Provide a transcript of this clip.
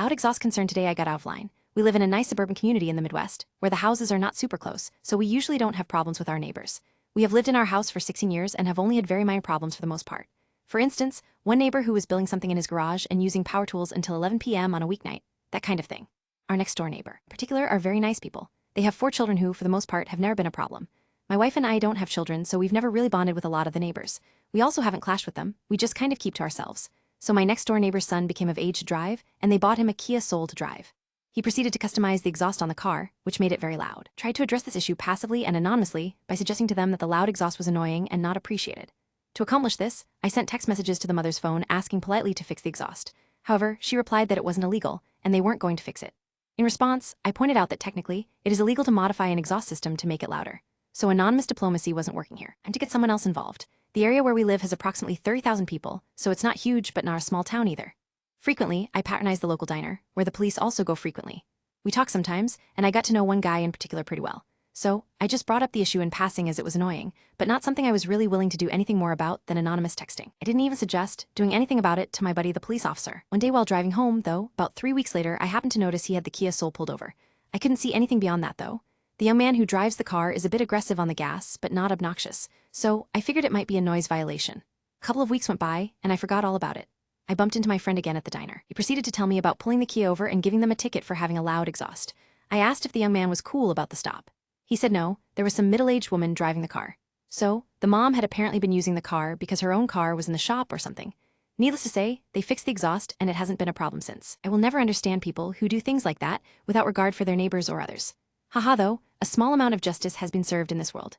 loud exhaust concern today I got out of line. We live in a nice suburban community in the Midwest, where the houses are not super close, so we usually don't have problems with our neighbors. We have lived in our house for 16 years and have only had very minor problems for the most part. For instance, one neighbor who was building something in his garage and using power tools until 11 p.m. on a weeknight, that kind of thing. Our next door neighbor, in particular, are very nice people. They have 4 children who, for the most part, have never been a problem. My wife and I don't have children, so we've never really bonded with a lot of the neighbors. We also haven't clashed with them, we just kind of keep to ourselves. So my next door neighbor's son became of age to drive, and they bought him a Kia Soul to drive. He proceeded to customize the exhaust on the car, which made it very loud. Tried to address this issue passively and anonymously by suggesting to them that the loud exhaust was annoying and not appreciated. To accomplish this, I sent text messages to the mother's phone asking politely to fix the exhaust. However, she replied that it wasn't illegal, and they weren't going to fix it. In response, I pointed out that technically, it is illegal to modify an exhaust system to make it louder. So anonymous diplomacy wasn't working here. Time to get someone else involved. The area where we live has approximately 30,000 people, so it's not huge but not a small town either. Frequently, I patronize the local diner, where the police also go frequently. We talk sometimes, and I got to know one guy in particular pretty well. So, I just brought up the issue in passing as it was annoying, but not something I was really willing to do anything more about than anonymous texting. I didn't even suggest doing anything about it to my buddy the police officer. One day while driving home, though, about 3 weeks later, I happened to notice he had the Kia Soul pulled over. I couldn't see anything beyond that, though. The young man who drives the car is a bit aggressive on the gas, but not obnoxious, so I figured it might be a noise violation. A couple of weeks went by, and I forgot all about it. I bumped into my friend again at the diner. He proceeded to tell me about pulling the Kia over and giving them a ticket for having a loud exhaust. I asked if the young man was cool about the stop. He said no, there was some middle-aged woman driving the car. So, the mom had apparently been using the car because her own car was in the shop or something. Needless to say, they fixed the exhaust and it hasn't been a problem since. I will never understand people who do things like that without regard for their neighbors or others. Haha though, a small amount of justice has been served in this world.